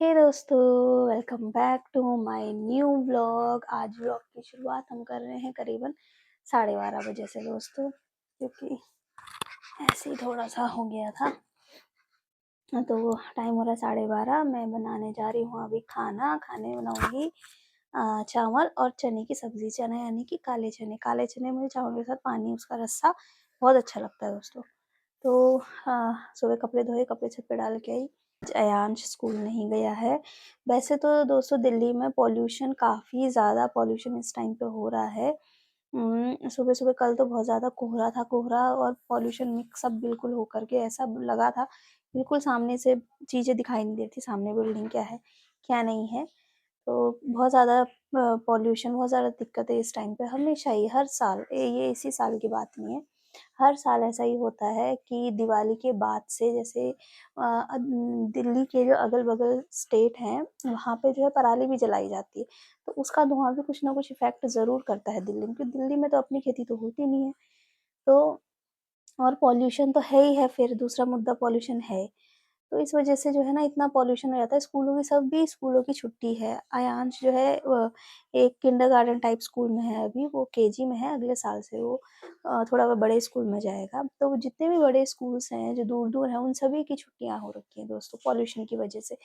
हे दोस्तों, welcome back to my new vlog. आज vlog की शुरुआत हम कर रहे हैं करीबन 12:30 बजे से दोस्तों, क्योंकि ऐसे ही थोड़ा सा हो गया था। तो टाइम हो रहा है 12:30। मैं बनाने जा रही हूँ अभी खाने बनाऊंगी चावल और चने की सब्जी। चना यानी कि काले चने मुझे चावल के साथ पानी उसका रस्सा बहुत अच्छा लगता है दोस्तों। तो सुबह कपड़े धोए, कपड़े छत पे डाल के आई। अयांश स्कूल नहीं गया है। वैसे तो दोस्तों दिल्ली में पॉल्यूशन, काफ़ी ज़्यादा पॉल्यूशन इस टाइम पे हो रहा है। सुबह सुबह कल तो बहुत ज़्यादा कोहरा था, कोहरा और पॉल्यूशन मिक्स अप बिल्कुल होकर के ऐसा लगा था, बिल्कुल सामने से चीज़ें दिखाई नहीं देती, सामने बिल्डिंग क्या है क्या नहीं है। तो बहुत ज़्यादा पॉल्यूशन, बहुत ज़्यादा दिक्कत है इस टाइम पे, हमेशा ही, हर साल। ये इसी साल की बात नहीं है, हर साल ऐसा ही होता है कि दिवाली के बाद से, जैसे दिल्ली के जो अगल-बगल स्टेट हैं, वहाँ पे जो है पराली भी जलाई जाती है। तो उसका धुआँ भी कुछ ना कुछ इफ़ेक्ट ज़रूर करता है दिल्ली में, क्योंकि दिल्ली में तो अपनी खेती तो होती नहीं है। तो और पॉल्यूशन तो है ही है, फिर दूसरा मुद्दा पॉल्यूशन है। तो इस वजह से जो है ना इतना पॉल्यूशन हो जाता है। स्कूलों की, सभी स्कूलों की छुट्टी है। अयांश जो है एक किंडरगार्टन टाइप स्कूल में है अभी, वो केजी में है। अगले साल से वो थोड़ा बड़े स्कूल में जाएगा। तो वो जितने भी बड़े स्कूल्स हैं जो दूर-दूर हैं, उन सभी की छुट्टियाँ हो रखी हैं दोस्तों, पॉल्यूशन की वजह से।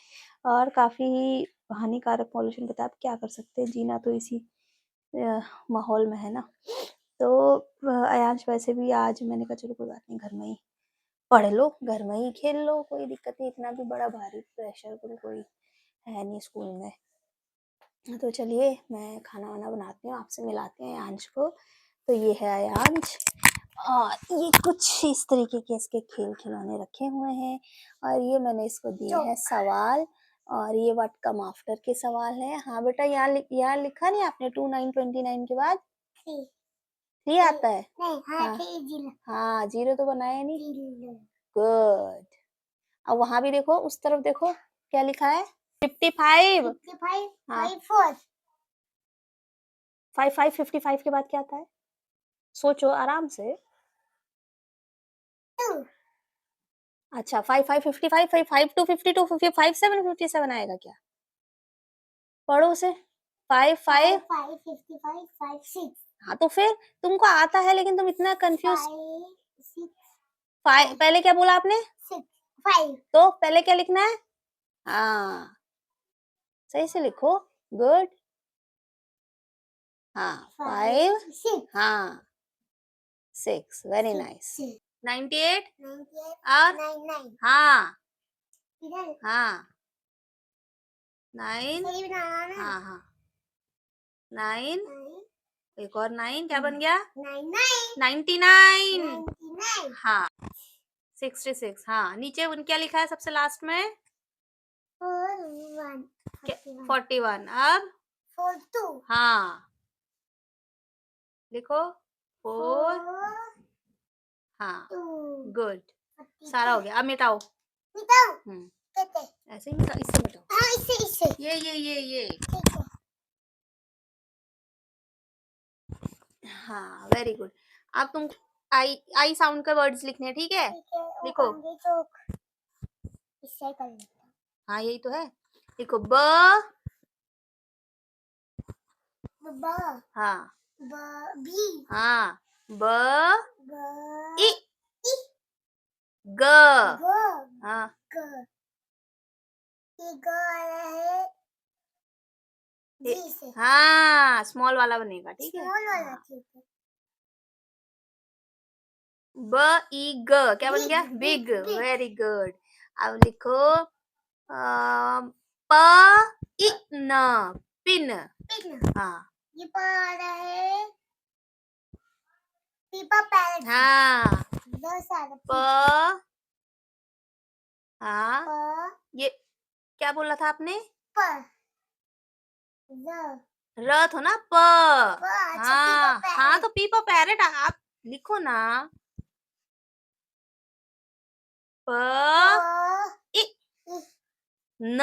और काफ़ी हानिकारक पॉल्यूशन, पता है आप क्या कर सकते हैं, जीना तो इसी माहौल में है ना। तो अयांश वैसे भी, आज मैंने कहा चलो कोई बात नहीं, घर में ही पढ़ लो, घर में ही खेल लो, कोई दिक्कत नहीं, इतना भी बड़ा भारी प्रेशर तो कोई है नहीं स्कूल में। तो चलिए मैं खाना वाना बनाती हूँ, आपसे मिलाते हैं अयांश को। तो ये है अयांश, और ये कुछ इस तरीके के इसके खेल खिलौने रखे हुए हैं, और ये मैंने इसको दिए हैं सवाल, और ये व्हाट कम आफ्टर के सवाल है। हाँ बेटा, यहाँ लिखा नहीं आपने 2929 के बाद 3 आता है? हाँ हाँ, 0 तो बनाया नहीं। गुड। अब वहां भी देखो, उस तरफ देखो क्या लिखा है, 55। 55 हाँ, 55 के बाद क्या आता है, सोचो आराम से। अच्छा, 55 55, 52 52, 57 57 आएगा क्या? पढ़ो उसे। 55 55 हाँ, तो फिर तुमको आता है, लेकिन तुम इतना कंफ्यूज। पहले क्या बोला आपने? 5। तो पहले क्या लिखना है? हाँ, सही से लिखो। गुड। हाँ, 5 हाँ, 6, वेरी नाइस। 98 और हाँ हाँ 9 हाँ हाँ 9, एक और 9 क्या बन गया? 99 हाँ, 66 हाँ। नीचे उन क्या लिखा है सबसे लास्ट में? 41 अब 42 हाँ, लिखो 4 हाँ, गुड। सारा हो गया, अब मिटाओ। ऐसे ही मिटाओ, इससे मिटाओ। हाँ, इससे ये हाँ, वेरी गुड। अब तुम आई आई साउंड के वर्ड्स लिखने हैं, ठीक है? लिखो। हाँ, यही तो है। लिखो ब हाँ बी हाँ, ब इ ग हाँ, हाँ, स्मॉल वाला बनेगा, ठीक है? हाँ। ब ई ग क्या बन गया? बिग। Very good. अब लिखो प इ न, पिन। हाँ, ये प आ रहा है पीपा पैरट। हाँ, प हाँ, ये क्या बोला था आपने? प र थो ना, प। हाँ हाँ, तो पीपा पैरट आप लिखो ना। प इ न,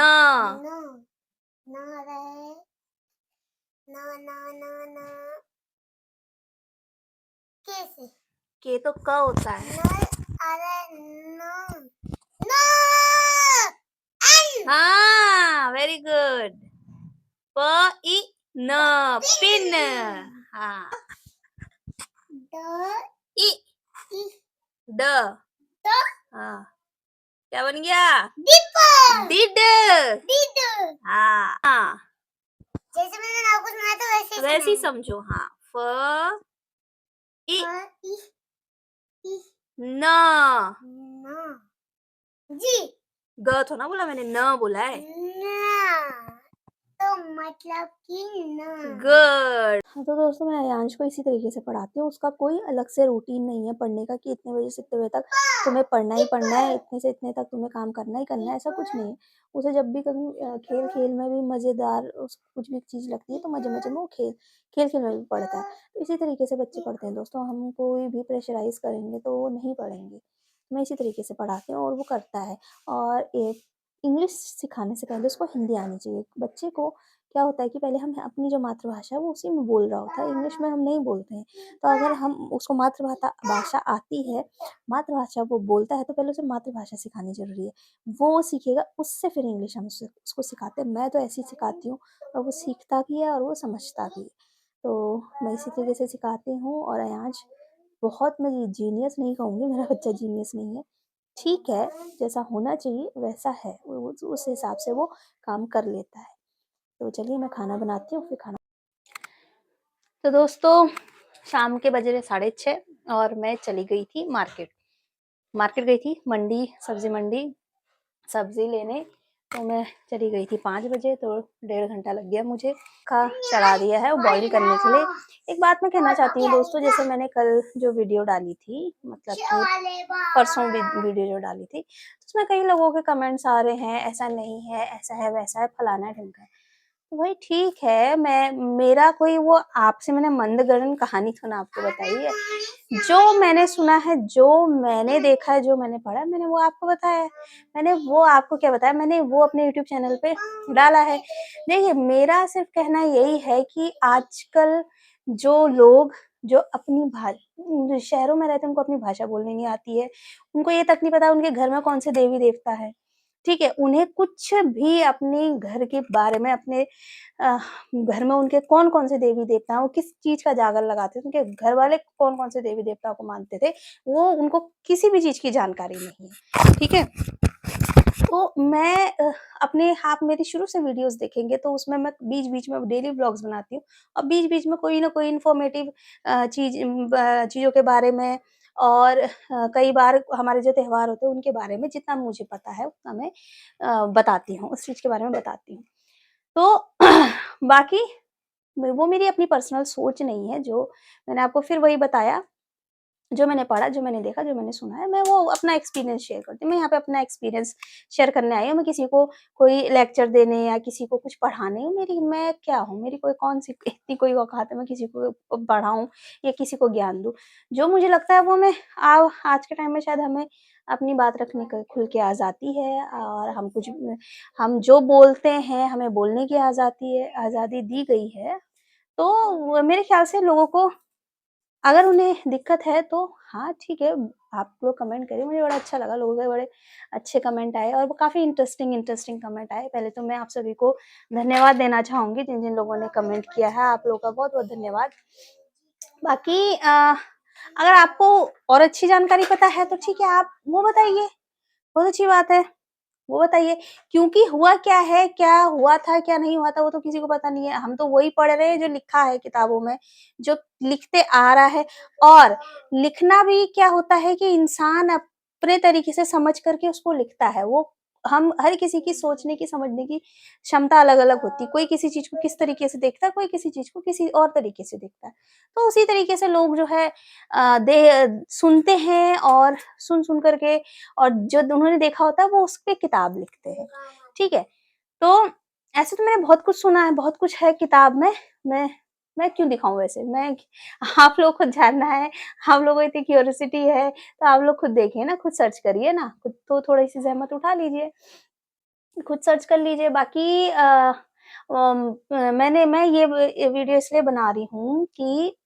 रहे न कैसे? के तो क होता है। हाँ, वेरी गुड। प इ न पिन। हाँ। इ ड। हाँ, क्या बन गया? डिड। हाँ हाँ, जैसे मैंने नाव को सुनाया था वैसे ही समझो। हाँ, फ इ न। जी ग तो ना बोला मैंने, न बोला है। तो मतलब कि न। गुड। हाँ तो दोस्तों, मैं अयांश को इसी तरीके से पढ़ाती हूँ। उसका कोई अलग से रूटीन नहीं है पढ़ने का कि इतने बजे से इतने बजे तक तुम्हें पढ़ना ही पढ़ना है, इतने से इतने तक तुम्हें काम करना ही करना है, ऐसा कुछ नहीं है। उसे जब भी कभी खेल खेल में भी मज़ेदार कुछ भी चीज़ लगती है तो मजे मजे में वो खेल खेल खेल में भी पढ़ता है। तो इसी तरीके से बच्चे पढ़ते हैं दोस्तों। हम कोई भी प्रेशराइज करेंगे तो वो नहीं पढ़ेंगे। मैं इसी तरीके से पढ़ाती हूँ और वो करता है। और एक इंग्लिश सिखाने से पहले उसको हिंदी आनी चाहिए। बच्चे को क्या होता है कि पहले हम अपनी जो मातृभाषा है वो उसी में बोल रहा होता है, इंग्लिश में हम नहीं बोलते हैं। तो अगर हम उसको मातृभाषा भाषा आती है, मातृभाषा वो बोलता है, तो पहले उसे मातृभाषा सिखानी ज़रूरी है। वो सीखेगा, उससे फिर इंग्लिश हम उसको सिखाते हैं। मैं तो ऐसे ही सिखाती हूँ और वो सीखता भी है और वो समझता भी है। तो मैं इसी तरीके से सिखाती हूँ। और अयांश बहुत, मैं जीनियस नहीं कहूँगी, मेरा बच्चा जीनियस नहीं है, ठीक है, जैसा होना चाहिए वैसा है। उस हिसाब से वो काम कर लेता है। तो चलिए मैं खाना बनाती हूँ, फिर खाना। तो दोस्तों, शाम के बज रहे 6:30 और मैं चली गई थी मार्केट गई थी, मंडी, सब्जी मंडी, सब्जी लेने। तो मैं चली गई थी 5 बजे, तो 1.5 घंटा लग गया मुझे। का चढ़ा दिया है वो बॉईल करने के लिए। एक बात मैं कहना चाहती हूँ दोस्तों, जैसे मैंने कल जो वीडियो डाली थी, मतलब कि परसों वीडियो जो डाली थी, तो उसमें कई लोगों के कमेंट्स आ रहे हैं, ऐसा नहीं है, ऐसा है, वैसा है, फलाना है, ढिमका है। तो भाई ठीक है, मेरा कोई वो आपसे मैंने मंदगढ़ंत कहानी तो ना आपको बताई है। जो मैंने सुना है, जो मैंने देखा है, जो मैंने पढ़ा है, मैंने वो आपको बताया है। मैंने वो आपको क्या बताया, मैंने वो अपने यूट्यूब चैनल पे डाला है। देखिए, मेरा सिर्फ कहना यही है कि आजकल जो लोग जो अपनी शहरों में रहते हैं, उनको अपनी भाषा बोलनी नहीं आती है। उनको ये तक नहीं पता उनके घर में कौन से देवी देवता है। ठीक है, उन्हें कुछ भी अपने घर के बारे में, अपने घर में उनके कौन-कौन से देवी-देवता हैं, वो किस चीज़ का जागर लगाते थे, उनके घर वाले कौन-कौन से देवी-देवता को मानते थे, वो उनको किसी भी चीज़ की जानकारी नहीं है, ठीक है? तो मैं अपने आप मेरी शुरू से वीडियोज़ देखेंगे तो उसमें मैं बीच-बीच में डेली व्लॉग्स बनाती हूँ और बीच-बीच में कोई ना कोई इन्फॉर्मेटिव चीज़ों के बारे में और कई बार हमारे जो त्योहार होते हैं उनके बारे में जितना मुझे पता है उतना मैं बताती हूँ, उस चीज़ के बारे में बताती हूँ। तो बाकी वो मेरी अपनी पर्सनल सोच नहीं है, जो मैंने आपको फिर वही बताया, जो मैंने पढ़ा, जो मैंने देखा, जो मैंने सुना है, मैं वो अपना एक्सपीरियंस शेयर करती हूँ। मैं यहाँ पे अपना एक्सपीरियंस शेयर करने आई हूँ, मैं किसी को कोई लेक्चर देने या किसी को कुछ पढ़ाने हूँ। मैं क्या हूँ, मेरी कोई कौन-सी इतनी कोई औकात है मैं किसी को पढ़ाऊँ या किसी को ज्ञान दूँ। जो मुझे लगता है वो मैं आज के टाइम में शायद हमें अपनी बात रखने का खुल के आज़ादी है और हम जो बोलते हैं, हमें बोलने की आज़ादी दी गई है। तो मेरे ख्याल से लोगों को, अगर उन्हें दिक्कत है तो हाँ, ठीक है, आप लोग कमेंट करिए। मुझे बड़ा अच्छा लगा, लोगों के बड़े अच्छे कमेंट आए और वो काफ़ी इंटरेस्टिंग कमेंट आए। पहले तो मैं आप सभी को धन्यवाद देना चाहूँगी, जिन-जिन लोगों ने कमेंट किया है, आप लोगों का बहुत-बहुत धन्यवाद। बाकी अगर आपको और अच्छी जानकारी पता है तो ठीक है, आप वो बताइए, बहुत अच्छी बात है। वो बताइए, क्योंकि हुआ क्या है, क्या हुआ था, क्या नहीं हुआ था, वो तो किसी को पता नहीं है। हम तो वही पढ़ रहे हैं जो लिखा है किताबों में, जो लिखते आ रहा है। और लिखना भी क्या होता है कि इंसान अपने तरीके से समझ करके उसको लिखता है। वो हम हर किसी की सोचने की, समझने की क्षमता अलग-अलग होती है। कोई किसी चीज़ को किस तरीके से देखता है, कोई किसी चीज़ को किसी और तरीके से देखता है। तो उसी तरीके से लोग जो है सुनते हैं और सुन-सुन करके, और जो उन्होंने देखा होता है वो उसपे किताब लिखते हैं, ठीक है? तो ऐसे तो मैंने बहुत कुछ सुना है, बहुत कुछ है किताब में। मैं मैं क्यों दिखाऊँ वैसे? आप लोगों को जानना है, आप लोगों को इतनी क्यूरियोसिटी है, तो आप लोग खुद देखिए ना, खुद सर्च करिए ना, खुद तो थोड़ी-सी ज़हमत उठा लीजिए, खुद सर्च कर लीजिए। बाकी मैं ये वीडियो इसलिए बना रही हूँ कि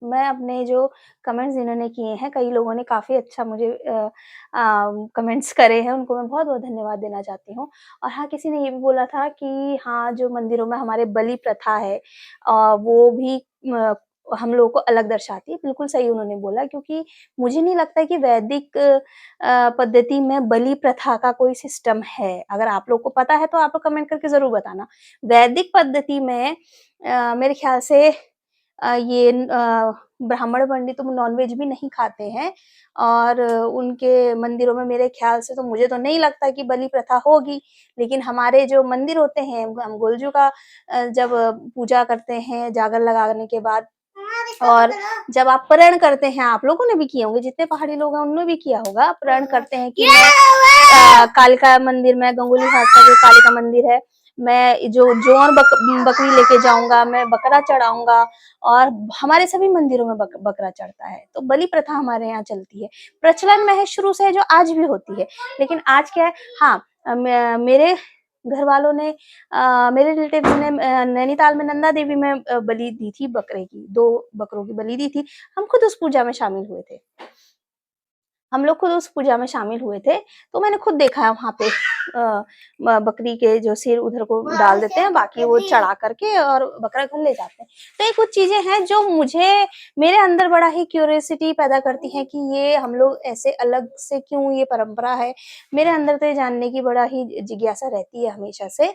मैं अपने जो कमेंट्स जिन्होंने किए हैं, कई लोगों ने काफ़ी अच्छा मुझे कमेंट्स करे हैं, उनको मैं बहुत-बहुत धन्यवाद देना चाहती हूँ। और हाँ, किसी ने ये भी बोला था कि हाँ, जो मंदिरों में हमारे बलि प्रथा है वो भी हम लोगों को अलग दर्शाती है। बिल्कुल सही उन्होंने बोला, क्योंकि मुझे नहीं लगता कि वैदिक पद्धति में बलि प्रथा का कोई सिस्टम है। अगर आप लोग को पता है तो आप लोग कमेंट करके ज़रूर बताना। वैदिक पद्धति में मेरे ख़्याल से ये ब्राह्मण पंडित तो नॉन-वेज भी नहीं खाते हैं और उनके मंदिरों में मेरे ख़्याल से तो मुझे तो नहीं लगता कि बलि प्रथा होगी। लेकिन हमारे जो मंदिर होते हैं, हम गोलजू का जब पूजा करते हैं जागर लगाने के बाद मम्मा अब इसको और पकड़ो। जब आप प्रण करते हैं, आप लोगों ने भी किए होंगे, जितने पहाड़ी लोग हैं उन्होंने भी किया होगा, प्रण करते हैं कि मैं कालिका मंदिर में गंगोली घाट का जो कालिका मंदिर है, मैं जो जौन बकरी लेके जाऊँगा, मैं बकरा चढ़ाऊँगा और हमारे सभी मंदिरों में बकरा चढ़ता है। तो बलि प्रथा हमारे यहाँ चलती है, प्रचलन में है शुरू से, जो आज भी होती है। लेकिन आज क्या है, हाँ, मेरे घर वालों ने मेरे रिलेटिव्स ने नैनीताल में नंदा देवी में बलि दी थी बकरे की, 2 बकरों की बलि दी थी। हम खुद उस पूजा में शामिल हुए थे। हम लोग खुद उस पूजा में शामिल हुए थे, तो मैंने खुद देखा है वहाँ पे बकरी के जो सिर उधर को डाल देते हैं, बाकी वो चढ़ा करके और बकरा घर ले जाते हैं। तो ये कुछ चीज़ें हैं जो मेरे अंदर बड़ा ही क्यूरियोसिटी पैदा करती हैं कि ये हम लोग ऐसे अलग से क्यों, ये परंपरा है। मेरे अंदर तो ये जानने की बड़ा ही जिज्ञासा रहती है हमेशा से।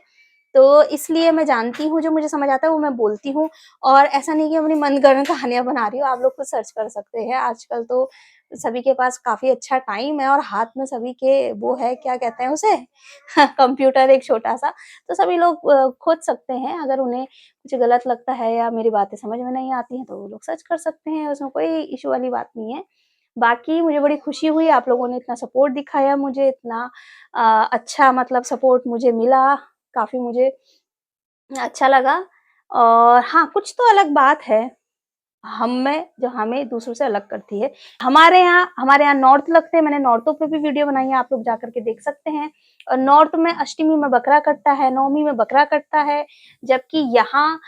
तो इसलिए मैं जानती हूँ, जो मुझे समझ आता है वो मैं बोलती हूँ और ऐसा नहीं कि अपनी मनगढ़ंत कहानियाँ बना रही हूँ, आप लोग खुद सर्च कर सकते हैं। आजकल तो सभी के पास काफ़ी अच्छा टाइम है और हाथ में सभी के वो है, क्या कहते हैं उसे कंप्यूटर एक छोटा-सा, तो सभी लोग खोज सकते हैं। अगर उन्हें कुछ गलत लगता है या मेरी बातें समझ में नहीं आती हैं, तो वो लोग सर्च कर सकते हैं, उसमें कोई इश्यू वाली बात नहीं है। बाकी मुझे बड़ी खुशी हुई, आप लोगों ने इतना सपोर्ट दिखाया मुझे, इतना अच्छा मतलब सपोर्ट मुझे मिला, काफ़ी मुझे अच्छा लगा। और हाँ, कुछ तो अलग बात है हम में, जो हमें दूसरों से अलग करती है। हमारे यहाँ नॉर्थ लगते हैं, मैंने नॉर्थों पे भी वीडियो बनाई है, आप लोग जा कर के देख सकते हैं। और नॉर्थ में अष्टमी में बकरा कटता है, नवमी में बकरा कटता है, जबकि यहाँ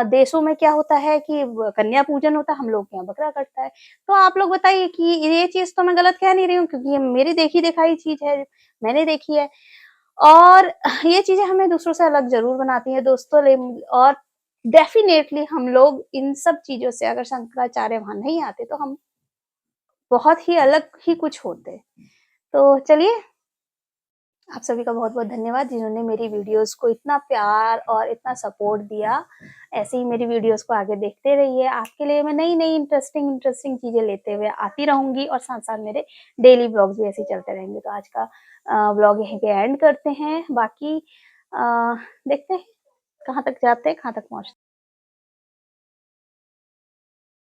देशों में क्या होता है कि कन्या पूजन होता है, हम लोग के यहाँ बकरा कटता है। तो आप लोग बताइए कि ये चीज़ तो मैं गलत कह नहीं रही हूँ, क्योंकि ये मेरी देखी-दिखाई चीज़ है, मैंने देखी है। और ये चीज़ें हमें दूसरों से अलग ज़रूर बनाती हैं दोस्तों, और डेफ़िनेटली हम लोग इन सब चीज़ों से, अगर शंकराचार्य वहाँ नहीं आते, तो हम बहुत ही अलग ही कुछ होते। तो चलिए, आप सभी का बहुत-बहुत धन्यवाद जिन्होंने मेरी वीडियोज़ को इतना प्यार और इतना सपोर्ट दिया। ऐसे ही मेरी वीडियोज़ को आगे देखते रहिए। आपके लिए मैं नई-नई इंटरेस्टिंग चीज़ें लेते हुए आती रहूँगी और साथ-साथ मेरे डेली व्लॉग्स भी ऐसे ही चलते रहेंगे। तो आज का व्लॉग यहीं पे एंड करते हैं। बाकी देखते हैं कहाँ तक जाते हैं, कहाँ तक पहुँचते हैं।